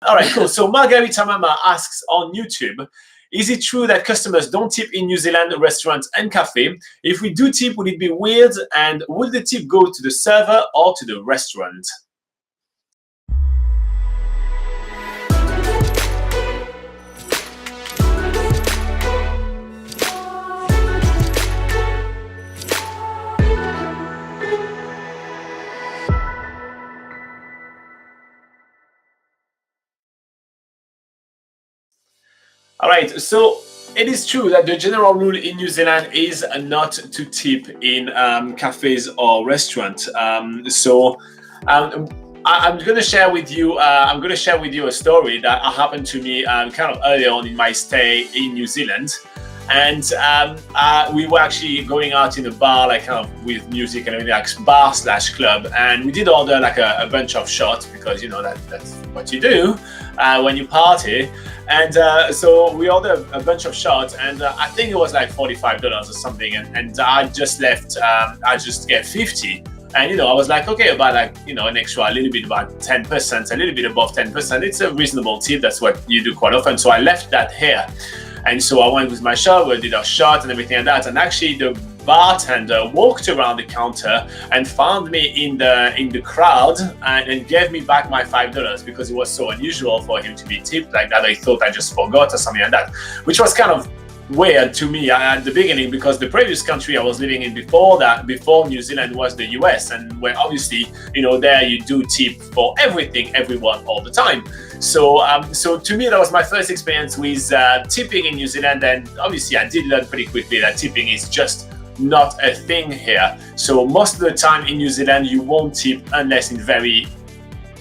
All right, cool. So MagaritaMAMA asks on YouTube, is it true that customers don't tip in New Zealand restaurants and cafe? If we do tip, would it be weird? And would the tip go to the server or to the restaurant? All right, so it is true that the general rule in New Zealand is not to tip in cafes or restaurants. I'm going to share with you. A story that happened to me kind of early on in my stay in New Zealand, and we were actually going out in a bar, like kind of with music and everything, like bar/club, and we did order like a bunch of shots because you know that's what you do when you party. And so we ordered a bunch of shots, and I think it was like $45 or something, and I just left. I just get 50, and you know I was like, okay, about like an extra, a little bit, about 10%, a little bit above 10%. It's a reasonable tip. That's what you do quite often. So I left that here, and so I went with my shot. We did our shot and everything like that, and actually the bartender walked around the counter and found me in the crowd and gave me back my $5 because it was so unusual for him to be tipped like that. I thought I just forgot or something like that, which was kind of weird to me at the beginning, because the previous country I was living in before New Zealand was the US, and where obviously there you do tip for everything, everyone, all the time. So to me that was my first experience with tipping in New Zealand, and obviously I did learn pretty quickly that tipping is just not a thing here. So most of the time in New Zealand you won't tip unless in very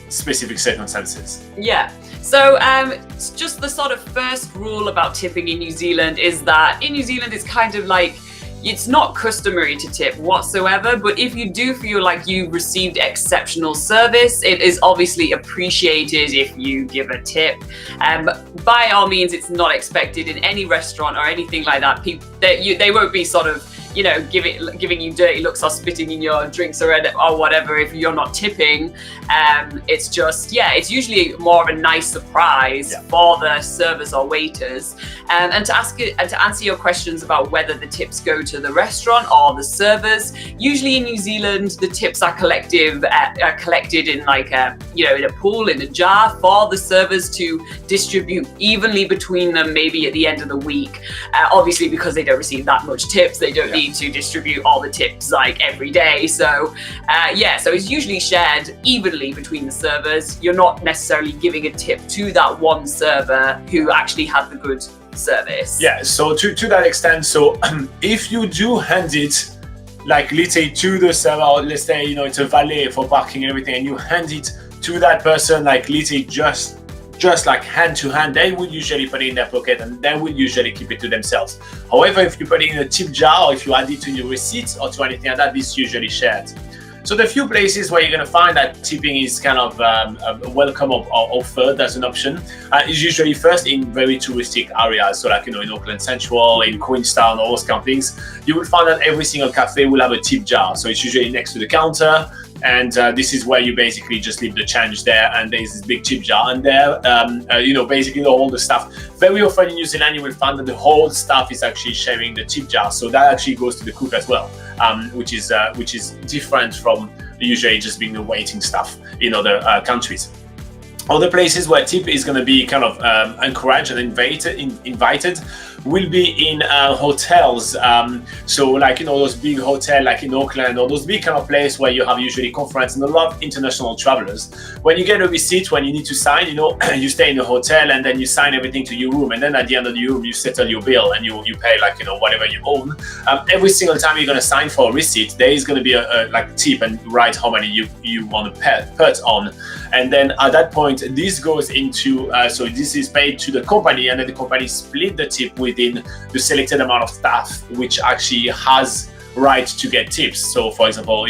specific circumstances. Yeah. So just the sort of first rule about tipping in New Zealand is that in New Zealand it's kind of like, it's not customary to tip whatsoever, but if you do feel like you've received exceptional service, it is obviously appreciated if you give a tip. By all means, it's not expected in any restaurant or anything like that. They won't be sort of giving you dirty looks or spitting in your drinks or whatever if you're not tipping. It's just, it's usually more of a nice surprise for the servers or waiters. And to answer your questions about whether the tips go to the restaurant or the servers, usually in New Zealand the tips are collected in like in a pool, in a jar, for the servers to distribute evenly between them, maybe at the end of the week. Obviously because they don't receive that much tips, they don't need to distribute all the tips like every day. So so it's usually shared evenly between the servers. You're not necessarily giving a tip to that one server who actually had the good service. Yeah, so to that extent, so if you do hand it, like let's say to the server, or let's say it's a valet for parking and everything, and you hand it to that person, like let's say just like hand to hand, they would usually put it in their pocket and they would usually keep it to themselves. However, if you put it in a tip jar or if you add it to your receipts or to anything like that, this is usually shared. So the few places where you're going to find that tipping is kind of welcome or offered as an option is usually first in very touristic areas. So like, in Auckland Central, in Queenstown, all those kind of things, you will find that every single cafe will have a tip jar. So it's usually next to the counter. And this is where you basically just leave the change there, and there's this big tip jar, and there, basically all the stuff. Very often in New Zealand, you will find that the whole staff is actually sharing the tip jar, so that actually goes to the cook as well, which is different from usually just being the waiting staff in other countries. Other places where tip is going to be kind of encouraged and invited will be in hotels. So like, those big hotels like in Auckland, or those big kind of place where you have usually conference and a lot of international travelers. When you get a receipt, when you need to sign, you stay in the hotel and then you sign everything to your room. And then at the end of the room, you settle your bill and you pay like, whatever you own. Every single time you're going to sign for a receipt, there is going to be a like tip and write how many you want to put on. And then at that point, this goes into, so this is paid to the company, and then the company split the tip within the selected amount of staff which actually has right to get tips. So for example,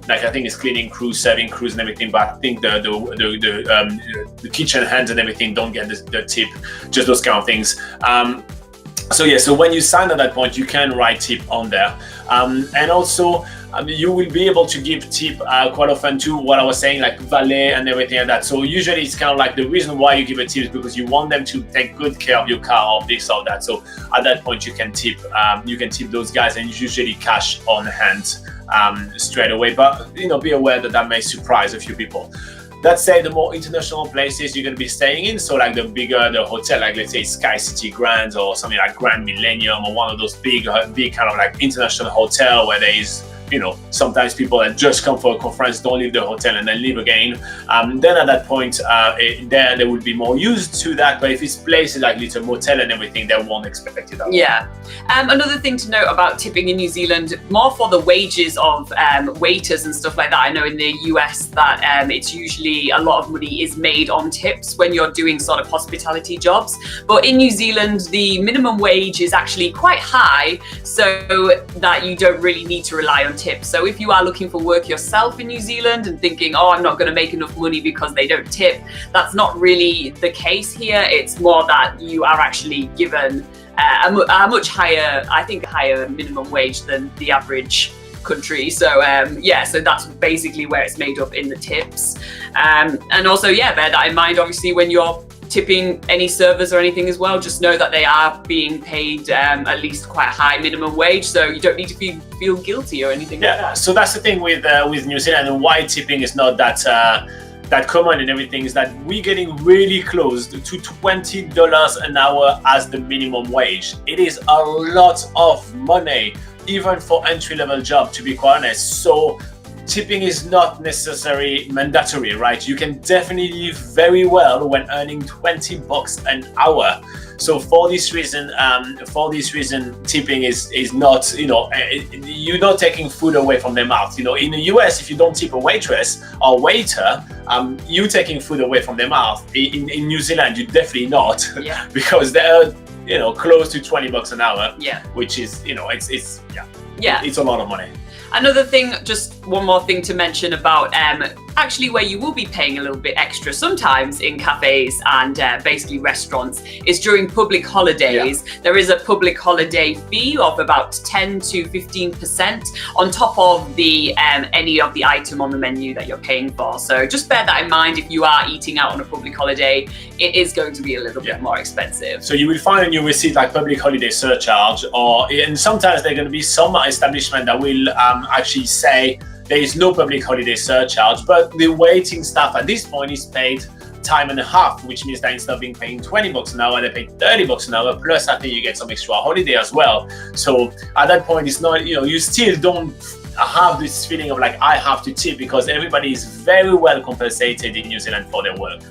like I think it's cleaning crews, serving crews and everything, but I think the kitchen hands and everything don't get the tip, just those kind of things. So when you sign at that point, you can write tip on there. And also you will be able to give tip quite often to what I was saying, like valet and everything like that. So usually it's kind of like the reason why you give a tip is because you want them to take good care of your car or this or that. So at that point you can tip those guys, and usually cash on hand straight away. But be aware that may surprise a few people. Let's say the more international places you're going to be staying in, so like the bigger the hotel, like let's say Sky City Grand or something like Grand Millennium, or one of those big kind of like international hotel where there is, sometimes people that just come for a conference don't leave the hotel and then leave again. Then at that point, they will be more used to that. But if it's places like little motel and everything, they won't expect it. Yeah. Another thing to note about tipping in New Zealand, more for the wages of waiters and stuff like that. I know in the US that it's usually a lot of money is made on tips when you're doing sort of hospitality jobs. But in New Zealand, the minimum wage is actually quite high, so that you don't really need to rely on tips. So if you are looking for work yourself in New Zealand and thinking, oh, I'm not going to make enough money because they don't tip, that's not really the case here. It's more that you are actually given a much higher, I think, higher minimum wage than the average country. So so that's basically where it's made up in the tips. And also, bear that in mind, obviously, when you're tipping any servers or anything as well, just know that they are being paid at least quite a high minimum wage, so you don't need to feel guilty or anything like that. So that's the thing with New Zealand, and why tipping is not that common and everything, is that we're getting really close to $20 an hour as the minimum wage. It is a lot of money, even for entry-level job, to be quite honest. So tipping is not necessarily mandatory, right? You can definitely live very well when earning $20 an hour. So for this reason, tipping is not, you're not taking food away from their mouth. In the US, if you don't tip a waitress or waiter, you're taking food away from their mouth. In New Zealand, you're definitely not, because they're close to $20 an hour, which is it's a lot of money. Another thing, just one more thing to mention about actually where you will be paying a little bit extra sometimes in cafes and basically restaurants is during public holidays. There is a public holiday fee of about 10 to 15% on top of the any of the item on the menu that you're paying for. So just bear that in mind. If you are eating out on a public holiday, it is going to be a little bit more expensive. So you will find in your receipt like public holiday surcharge, and sometimes there are going to be some establishment that will actually say there is no public holiday surcharge, but the waiting staff at this point is paid time and a half, which means that instead of being paying $20 an hour, they pay $30 an hour, plus I think you get some extra holiday as well. So at that point, it's not, you still don't have this feeling of like, I have to tip, because everybody is very well compensated in New Zealand for their work.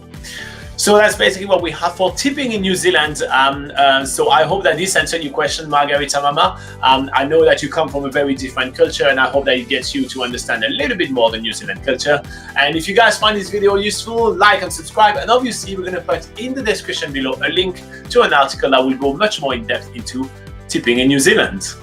So that's basically what we have for tipping in New Zealand. So I hope that this answered your question, MagaritaMAMA. I know that you come from a very different culture, and I hope that it gets you to understand a little bit more the New Zealand culture. And if you guys find this video useful, like and subscribe. And obviously, we're going to put in the description below a link to an article that will go much more in depth into tipping in New Zealand.